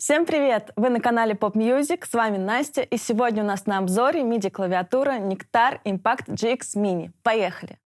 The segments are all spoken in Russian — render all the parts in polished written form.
Всем привет! Вы на канале Pop Music, с вами Настя, и сегодня у нас на обзоре MIDI-клавиатура Nectar Impact GX Mini. Поехали!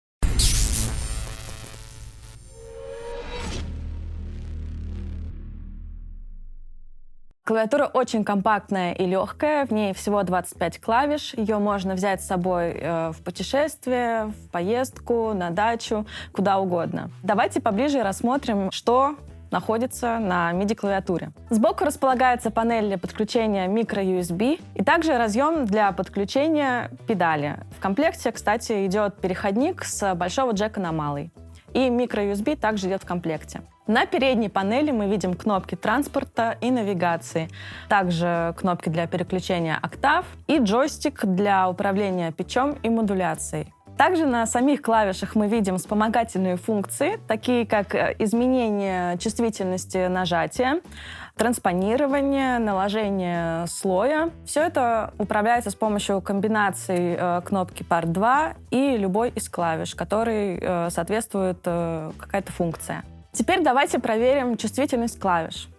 Клавиатура очень компактная и легкая, в ней всего 25 клавиш. Ее можно взять с собой в путешествие, в поездку, на дачу, куда угодно. Давайте поближе рассмотрим, что находится на MIDI-клавиатуре. Сбоку располагается панель для подключения micro-USB и также разъем для подключения педали. В комплекте, кстати, идет переходник с большого джека на малый. И micro-USB также идет в комплекте. На передней панели мы видим кнопки транспорта и навигации, также кнопки для переключения октав и джойстик для управления питчом и модуляцией. Также на самих клавишах мы видим вспомогательные функции, такие как изменение чувствительности нажатия, транспонирование, наложение слоя. Все это управляется с помощью комбинаций кнопки Part 2 и любой из клавиш, которой соответствует какая-то функция. Теперь давайте проверим чувствительность клавиш.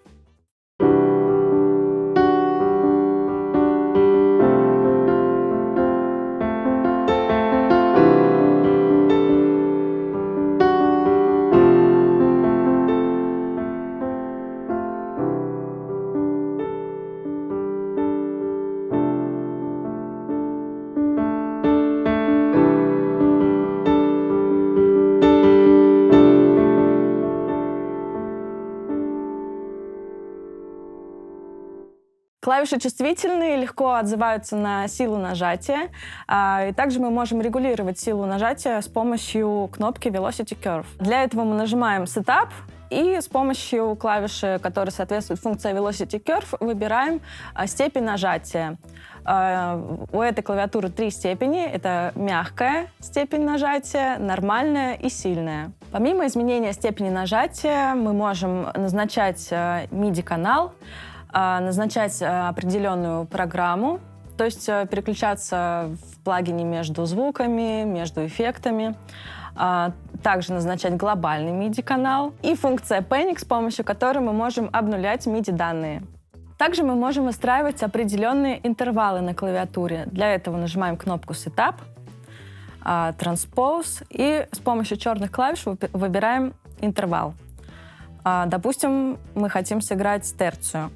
Клавиши чувствительные, легко отзываются на силу нажатия. И также мы можем регулировать силу нажатия с помощью кнопки Velocity Curve. Для этого мы нажимаем Setup и с помощью клавиши, которая соответствует функции Velocity Curve, выбираем степень нажатия. У этой клавиатуры 3 степени. Это мягкая степень нажатия, нормальная и сильная. Помимо изменения степени нажатия, мы можем назначать MIDI-канал, назначать определенную программу, то есть переключаться в плагине между звуками, между эффектами, также назначать глобальный MIDI-канал и функция Panic, с помощью которой мы можем обнулять MIDI-данные. Также мы можем выстраивать определенные интервалы на клавиатуре. Для этого нажимаем кнопку Setup, Transpose и с помощью черных клавиш выбираем интервал. Допустим, мы хотим сыграть терцию.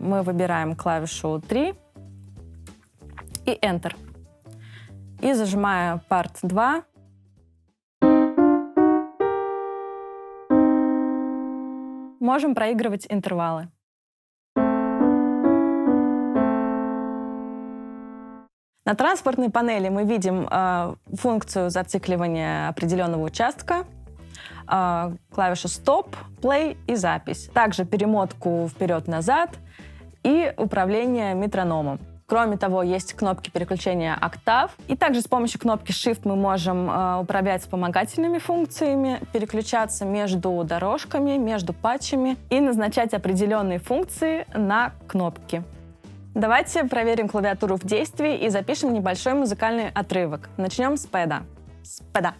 Мы выбираем клавишу 3 и Enter. И зажимая Part 2, можем проигрывать интервалы. На транспортной панели мы видим функцию зацикливания определенного участка, клавиша Stop, Play и запись. Также перемотку вперед-назад и управление метрономом. Кроме того, есть кнопки переключения октав. И также с помощью кнопки Shift мы можем управлять вспомогательными функциями, переключаться между дорожками, между патчами и назначать определенные функции на кнопки. Давайте проверим клавиатуру в действии и запишем небольшой музыкальный отрывок. Начнем с пэда. С пэда.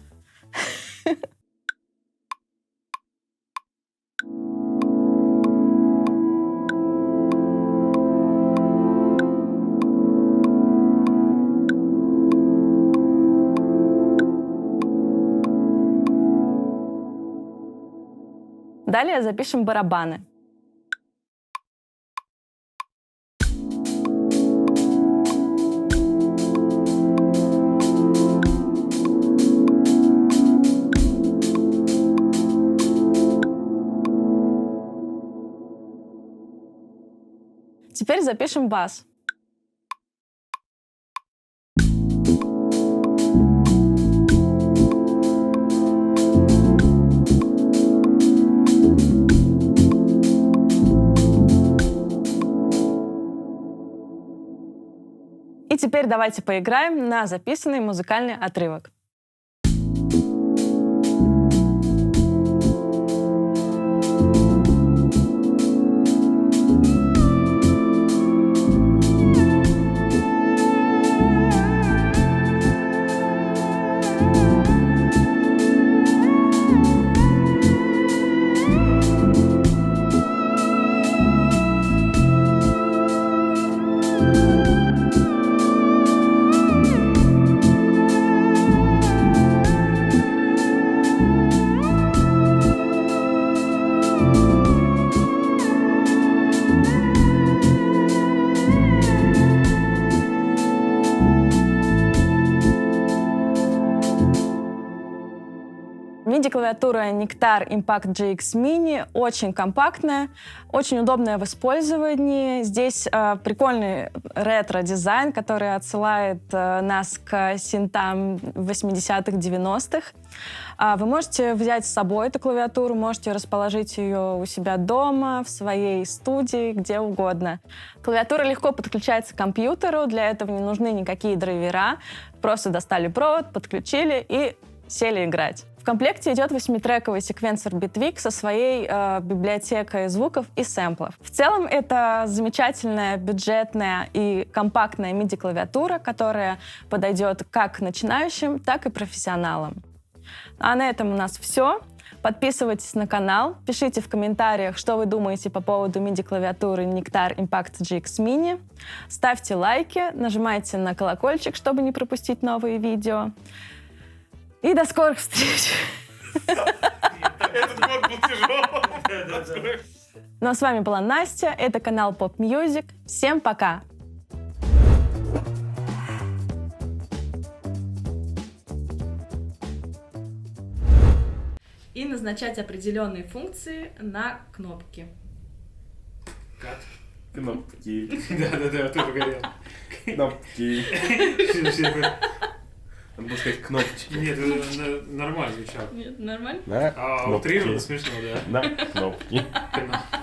Далее запишем барабаны. Теперь запишем бас. И теперь давайте поиграем на записанный музыкальный отрывок. MIDI-клавиатура Nectar Impact GX Mini очень компактная, очень удобная в использовании. Здесь прикольный ретро-дизайн, который отсылает нас к синтам 80-х, 90-х. Вы можете взять с собой эту клавиатуру, можете расположить ее у себя дома, в своей студии, где угодно. Клавиатура легко подключается к компьютеру, для этого не нужны никакие драйвера. Просто достали провод, подключили и сели играть. В комплекте идет 8-трековый секвенсор Bitwig со своей библиотекой звуков и сэмплов. В целом это замечательная, бюджетная и компактная MIDI-клавиатура, которая подойдет как начинающим, так и профессионалам. А на этом у нас все. Подписывайтесь на канал, пишите в комментариях, что вы думаете по поводу MIDI-клавиатуры Nectar Impact GX Mini. Ставьте лайки, нажимайте на колокольчик, чтобы не пропустить новые видео. И до скорых встреч! Этот год был тяжелый. Ну а с вами была Настя, это канал Pop Music. Всем пока! И назначать определенные функции на кнопки. Кнопки. Да, тоже говорил. Кнопки. Надо было сказать кнопочки. Нет, нормально звучало. Нет, нормально? На А кнопки. утрированно смешно, да? На кнопки.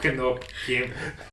Кнопки.